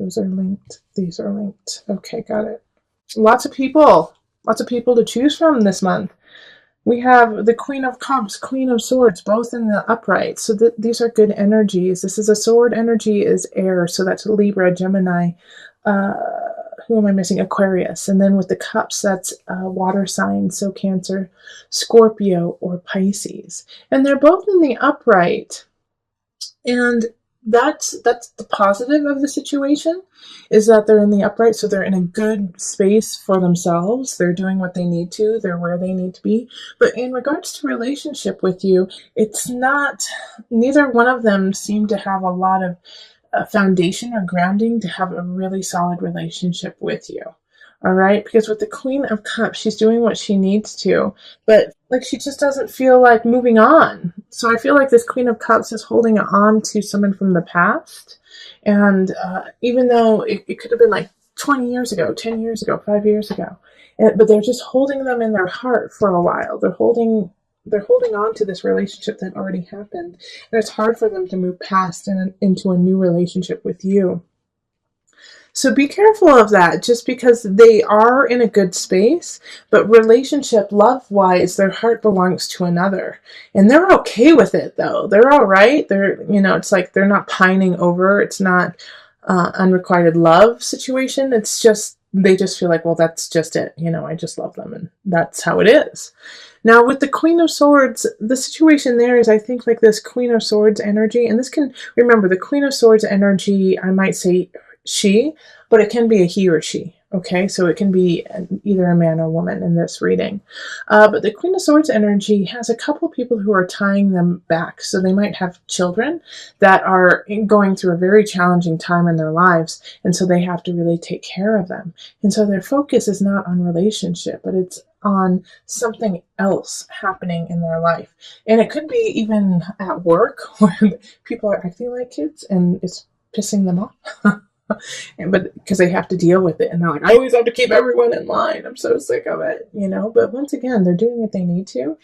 Those are linked. These are linked. Okay, got it. Lots of people. Lots of people to choose from this month. We have the Queen of Cups, Queen of Swords, both in the upright. So these are good energies. This is a sword energy is air. So that's Libra, Gemini. Who am I missing? Aquarius. And then with the cups, that's water signs. So Cancer, Scorpio, or Pisces. And they're both in the upright. And that's the positive of the situation, is that they're in the upright, so they're in a good space for themselves. They're doing what they need to. They're where they need to be. But in regards to relationship with you, it's not, neither one of them seem to have a lot of foundation or grounding to have a really solid relationship with you. All right, because with the Queen of Cups, she's doing what she needs to, but like she just doesn't feel like moving on. So I feel like this Queen of Cups is holding on to someone from the past, and even though it could have been like 20 years ago, 10 years ago, 5 years ago, but they're just holding them in their heart for a while. They're holding on to this relationship that already happened, and it's hard for them to move past and into a new relationship with you. So be careful of that, just because they are in a good space, but relationship, love-wise, their heart belongs to another. And they're okay with it, though. They're all right. They're, it's like they're not pining over. It's not unrequited love situation. It's just, they just feel like, well, that's just it. I just love them, and that's how it is. Now, with the Queen of Swords, the situation there is, I think, like this Queen of Swords energy, and this can, remember, the Queen of Swords energy, I might say she, but it can be a he or she. Okay, so it can be either a man or woman in this reading. But the Queen of Swords energy has a couple people who are tying them back. So they might have children that are going through a very challenging time in their lives, and so they have to really take care of them. And so their focus is not on relationship, but it's on something else happening in their life. And it could be even at work, where people are acting like kids and it's pissing them off. But because they have to deal with it, and they're like, I always have to keep everyone in line. I'm so sick of it, But once again, they're doing what they need to,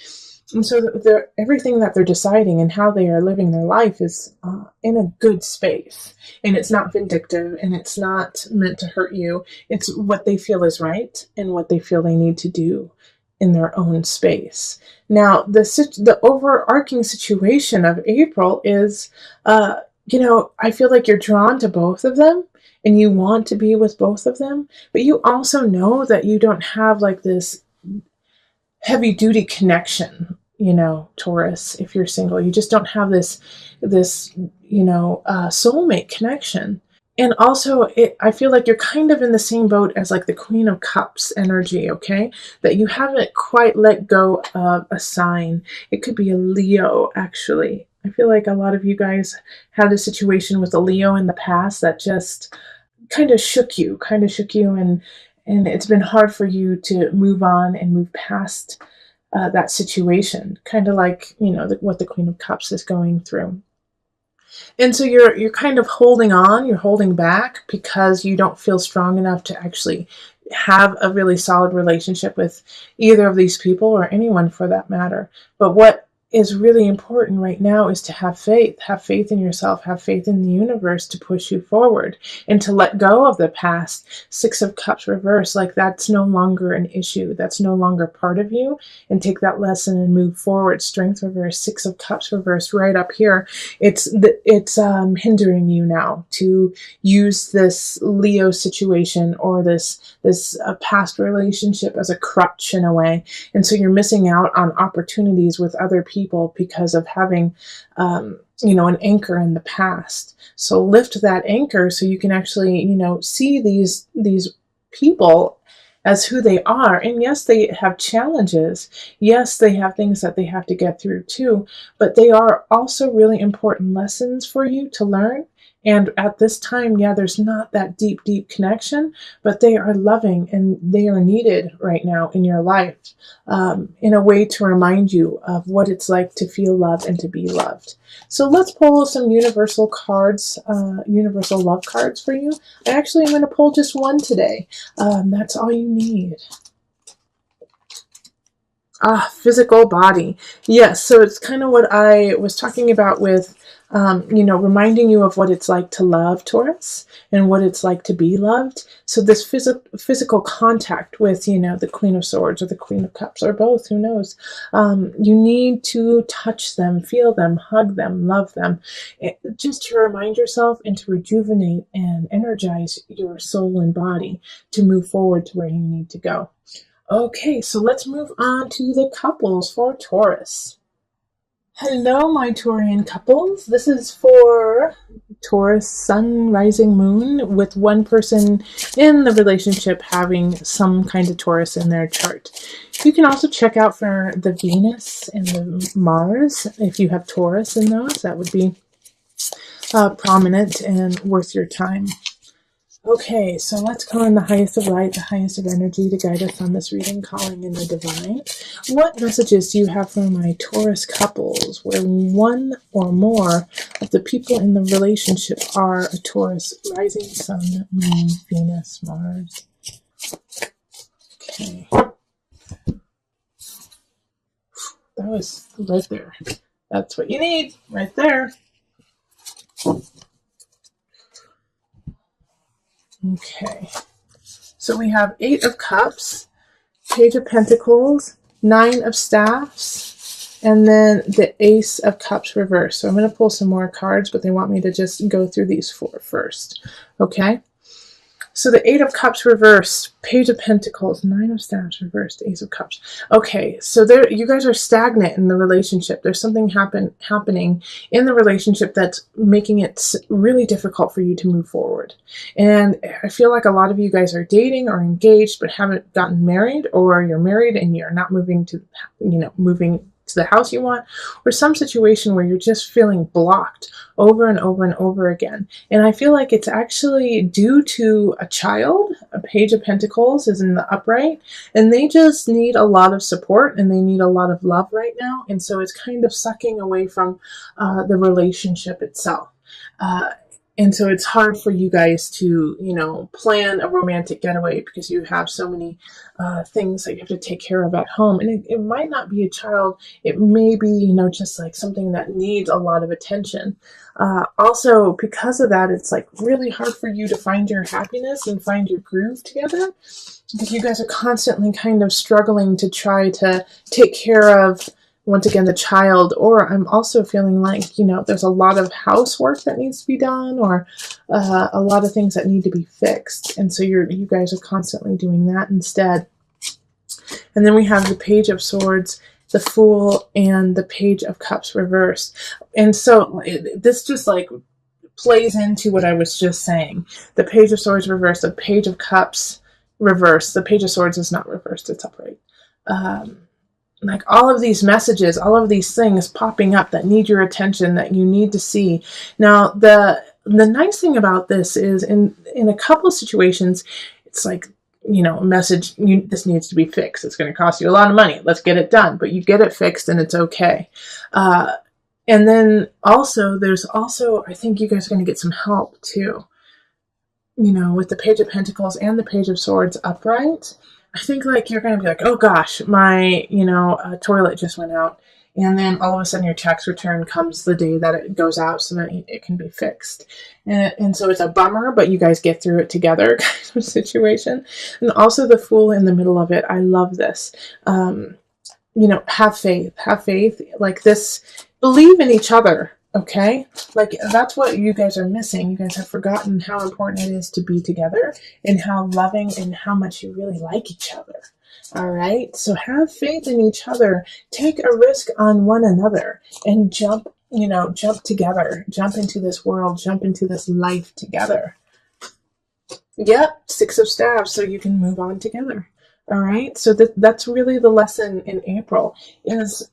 and so everything that they're deciding and how they are living their life is in a good space, and it's not vindictive, and it's not meant to hurt you. It's what they feel is right and what they feel they need to do in their own space. Now, the overarching situation of April is, I feel like you're drawn to both of them, and you want to be with both of them, but you also know that you don't have like this heavy duty connection, Taurus. If you're single, you just don't have this soulmate connection. And also, I feel like you're kind of in the same boat as like the Queen of Cups energy, okay? That you haven't quite let go of a sign. It could be a Leo, actually. I feel like a lot of you guys had a situation with a Leo in the past that just kind of shook you, and it's been hard for you to move on and move past that situation, kind of like, what the Queen of Cups is going through. And so you're kind of holding on, you're holding back because you don't feel strong enough to actually have a really solid relationship with either of these people, or anyone for that matter. But what is really important right now is to have faith in yourself, have faith in the universe to push you forward, and to let go of the past. Six of Cups reverse, like that's no longer an issue. That's no longer part of you, and take that lesson and move forward. Strength reverse, Six of Cups reverse right up here. It's hindering you now to use this Leo situation or this past relationship as a crutch in a way. And so you're missing out on opportunities with other people because of having, an anchor in the past. So lift that anchor so you can actually, see these people as who they are. And yes, they have challenges. Yes, they have things that they have to get through too, but they are also really important lessons for you to learn. And at this time, there's not that deep connection, but they are loving and they are needed right now in your life, in a way to remind you of what it's like to feel loved and to be loved. So let's pull some universal cards, universal love cards for you. I actually am going to pull just one today. That's all you need. Physical body. Yes, so it's kind of what I was talking about with, reminding you of what it's like to love, Taurus, and what it's like to be loved. So this physical contact with, the Queen of Swords or the Queen of Cups or both, who knows? You need to touch them, feel them, hug them, love them, just to remind yourself and to rejuvenate and energize your soul and body to move forward to where you need to go. Okay, so let's move on to the couples for Taurus. Hello, my Taurian couples. This is for Taurus Sun, Rising, Moon, with one person in the relationship having some kind of Taurus in their chart. You can also check out for the Venus and the Mars. If you have Taurus in those, that would be prominent and worth your time. Okay, so let's call in the highest of light, the highest of energy to guide us on this reading, calling in the divine. What messages do you have for my Taurus couples where one or more of the people in the relationship are a Taurus, rising, sun, moon, Venus, Mars? Okay. That was right there. That's what you need, right there. Okay, so we have 8 of Cups, Page of Pentacles, 9 of Staffs, and then the Ace of Cups reversed. So I'm going to pull some more cards, but they want me to just go through these 4 first. Okay, so the 8 of Cups reversed, Page of Pentacles, 9 of Staffs reversed, Ace of Cups. Okay, so there, you guys are stagnant in the relationship. There's something happening in the relationship that's making it really difficult for you to move forward. And I feel like a lot of you guys are dating or engaged but haven't gotten married, or you're married and you're not moving to the house you want, or some situation where you're just feeling blocked over and over and over again. And I feel like it's actually due to a child. A Page of Pentacles is in the upright, and they just need a lot of support and they need a lot of love right now. And so it's kind of sucking away from the relationship itself. And so it's hard for you guys to, plan a romantic getaway because you have so many things that you have to take care of at home. And it might not be a child. It may be, just like something that needs a lot of attention. Also, because of that, it's like really hard for you to find your happiness and find your groove together, because you guys are constantly kind of struggling to try to take care of, once again, the child. Or I'm also feeling like, there's a lot of housework that needs to be done, or a lot of things that need to be fixed. And so you guys are constantly doing that instead. And then we have the Page of Swords, the Fool, and the Page of Cups reversed. And so this just like plays into what I was just saying. The Page of Swords reversed, the Page of Cups reversed. The Page of Swords is not reversed, it's upright. Like all of these messages, all of these things popping up that need your attention, that you need to see. Now, the nice thing about this is in a couple of situations, it's like, a message, this needs to be fixed. It's going to cost you a lot of money. Let's get it done. But you get it fixed and it's okay. And then there's I think you guys are going to get some help too. With the Page of Pentacles and the Page of Swords upright. I think like you're going to be like, oh gosh, my, toilet just went out. And then all of a sudden your tax return comes the day that it goes out so that it can be fixed. And so it's a bummer, but you guys get through it together kind of situation. And also the Fool in the middle of it. I love this. Have faith like this. Believe in each other. Okay, like that's what you guys are missing. You guys have forgotten how important it is to be together and how loving and how much you really like each other. All right, so have faith in each other. Take a risk on one another and jump together. Jump into this world, jump into this life together. Yep, 6 of Staffs, so you can move on together. All right, so that's really the lesson in April is,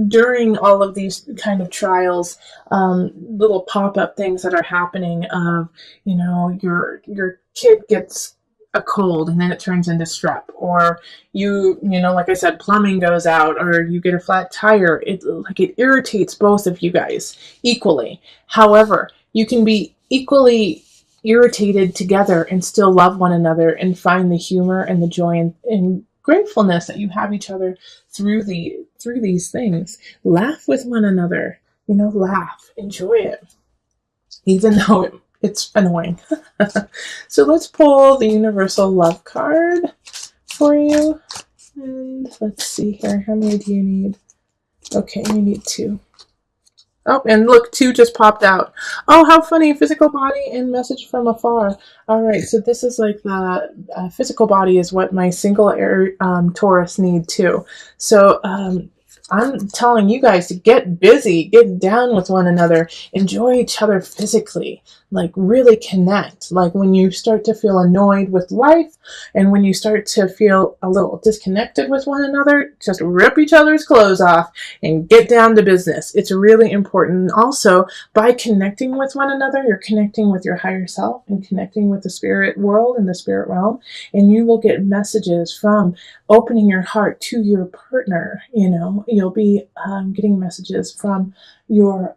during all of these kind of trials, little pop-up things that are happening of, your kid gets a cold and then it turns into strep, or like I said, plumbing goes out, or you get a flat tire. It irritates both of you guys equally. However, you can be equally irritated together and still love one another and find the humor and the joy and gratefulness that you have each other through these things. Laugh with one another. Laugh, enjoy it, even though it's annoying. So let's pull the universal love card for you. And let's see here. How many do you need? Okay, you need 2. Oh, and look, 2 just popped out. Oh, how funny. Physical body and message from afar. All right, so this is like the physical body is what my single air Taurus need too. So I'm telling you guys to get busy, get down with one another, enjoy each other physically, like really connect. Like when you start to feel annoyed with life and when you start to feel a little disconnected with one another, just rip each other's clothes off and get down to business. It's really important. Also, by connecting with one another, you're connecting with your higher self and connecting with the spirit world and the spirit realm, and you will get messages from opening your heart to your partner. You'll be getting messages from your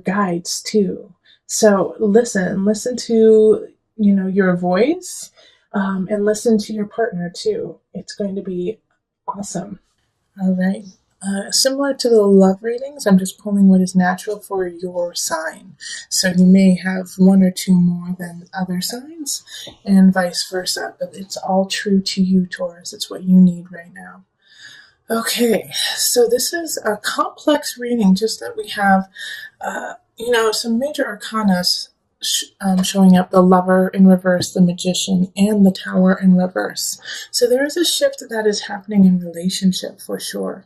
guides too. So listen to your voice, and listen to your partner too. It's going to be awesome. All right. Similar to the love readings, I'm just pulling what is natural for your sign. So you may have 1 or 2 more than other signs, and vice versa. But it's all true to you, Taurus. It's what you need right now. Okay, so this is a complex reading, just that we have, some major arcana showing up: the Lover in reverse, the Magician, and the Tower in reverse. So there is a shift that is happening in relationship for sure.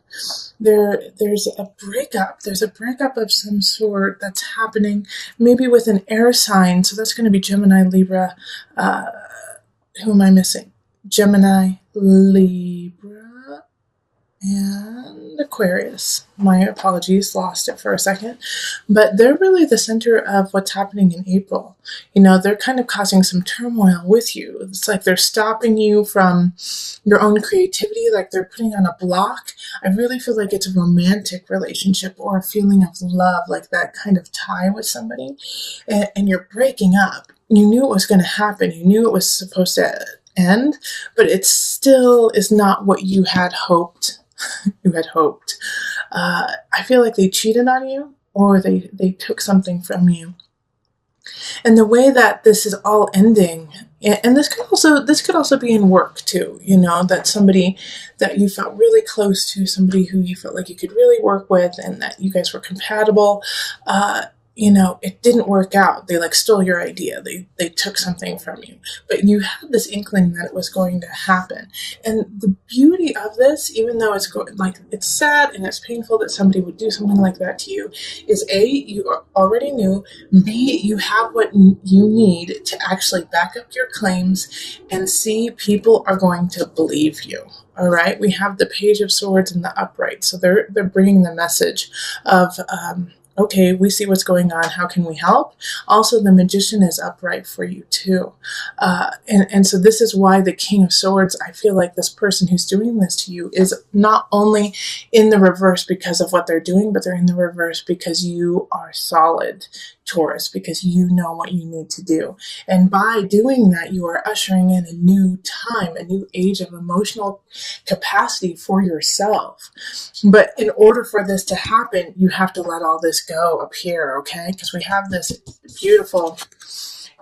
There's a breakup. There's a breakup of some sort that's happening, maybe with an air sign. So that's going to be Gemini, Libra. Who am I missing? Gemini, Libra, and Aquarius. My apologies, lost it for a second. But they're really the center of what's happening in April. They're kind of causing some turmoil with you. It's like they're stopping you from your own creativity, like they're putting on a block. I really feel like it's a romantic relationship or a feeling of love, like that kind of tie with somebody, and you're breaking up. You knew it was going to happen. You knew it was supposed to end, but it still is not what you had hoped. I feel like they cheated on you, or they took something from you. And the way that this is all ending, and this could also be in work too, that somebody that you felt really close to, somebody who you felt like you could really work with and that you guys were compatible, it didn't work out. They stole your idea. They took something from you, but you had this inkling that it was going to happen. And the beauty of this, even though it's sad and it's painful that somebody would do something like that to you, is A, you already knew, B, you have what you need to actually back up your claims, and C, people are going to believe you. All right. We have the Page of Swords in the upright. So they're bringing the message of, okay, we see what's going on. How can we help? Also, the Magician is upright for you too. And so this is why the King of Swords, I feel like this person who's doing this to you is not only in the reverse because of what they're doing, but they're in the reverse because you are solid, Taurus, because you know what you need to do. And by doing that, you are ushering in a new time, a new age of emotional capacity for yourself. But in order for this to happen, you have to let all this go up here, okay? Because we have this beautiful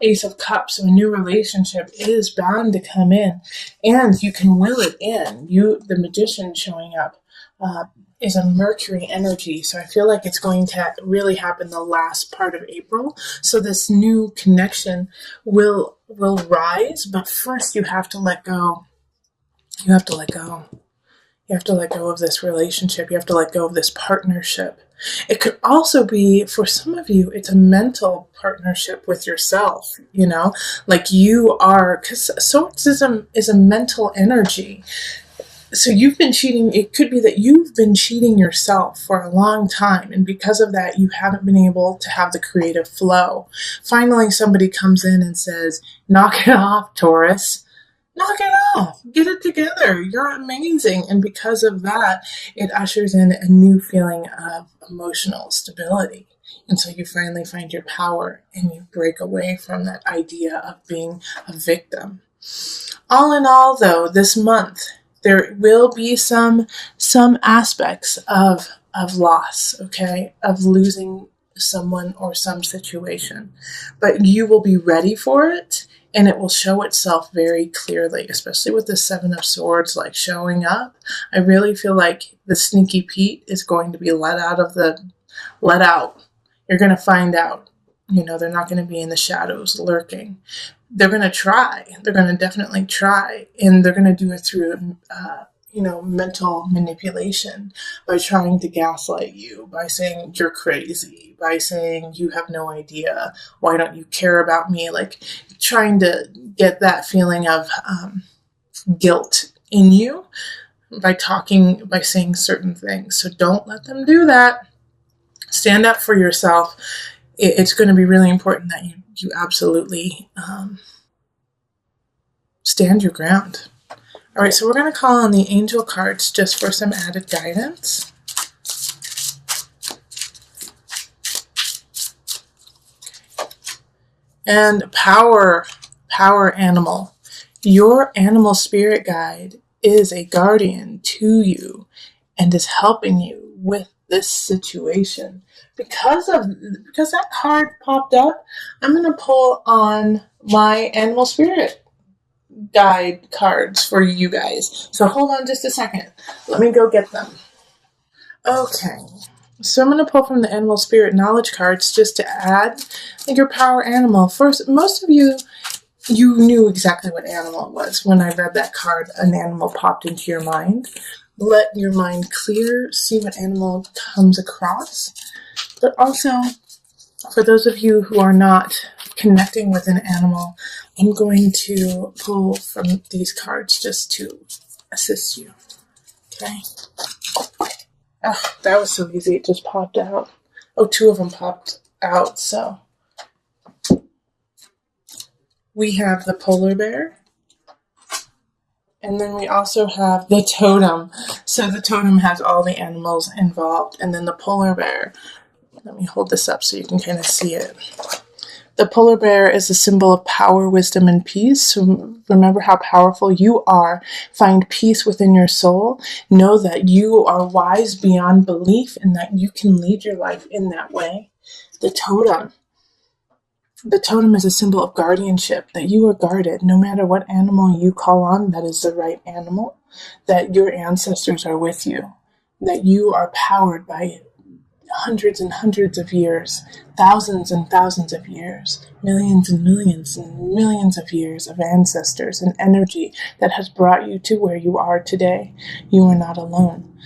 Ace of Cups, so a new relationship is bound to come in, and you can will it in. The Magician showing up is a Mercury energy, so I feel like it's going to really happen the last part of April. So this new connection will rise, but first you have to let go. You have to let go. You have to let go of this relationship. You have to let go of this partnership. It could also be, for some of you, it's a mental partnership with yourself, like you are, because Swords is a mental energy. So you've been cheating. It could be that you've been cheating yourself for a long time, and because of that, you haven't been able to have the creative flow. Finally, somebody comes in and says, knock it off, Taurus. Knock it off. Get it together. You're amazing. And because of that, it ushers in a new feeling of emotional stability. And so you finally find your power and you break away from that idea of being a victim. All in all, though, this month, There will be some aspects of loss, okay, of losing someone or some situation, but you will be ready for it, and it will show itself very clearly, especially with the Seven of Swords, like showing up. I really feel like the sneaky Pete is going to be let out. You're going to find out. You know, they're not going to be in the shadows lurking. They're going to try. They're going to definitely try. And they're going to do it through, mental manipulation, by trying to gaslight you, by saying you're crazy, by saying you have no idea. Why don't you care about me? Like trying to get that feeling of guilt in you by saying certain things. So don't let them do that. Stand up for yourself. It's going to be really important that you absolutely stand your ground. All right, so we're going to call on the angel cards just for some added guidance. And power animal. Your animal spirit guide is a guardian to you and is helping you with this situation. Because that card popped up, I'm going to pull on my animal spirit guide cards for you guys. So hold on just a second. Let me go get them. Okay. So I'm going to pull from the animal spirit knowledge cards just to add your power animal. First, most of you knew exactly what animal it was. When I read that card, an animal popped into your mind. Let your mind clear, see what animal comes across. But also, for those of you who are not connecting with an animal, I'm going to pull from these cards just to assist you. Okay? Oh, that was so easy. It just popped out. Oh, two of them popped out, so. We have the polar bear. And then we also have the totem. So the totem has all the animals involved. And then the polar bear. Let me hold this up so you can kind of see it. The polar bear is a symbol of power, wisdom, and peace. So remember how powerful you are. Find peace within your soul. Know that you are wise beyond belief and that you can lead your life in that way. The totem. The totem is a symbol of guardianship, that you are guarded. No matter what animal you call on, that is the right animal. That your ancestors are with you. That you are powered by hundreds and hundreds of years, thousands and thousands of years, millions and millions and millions of years of ancestors and energy that has brought you to where you are today. You are not alone.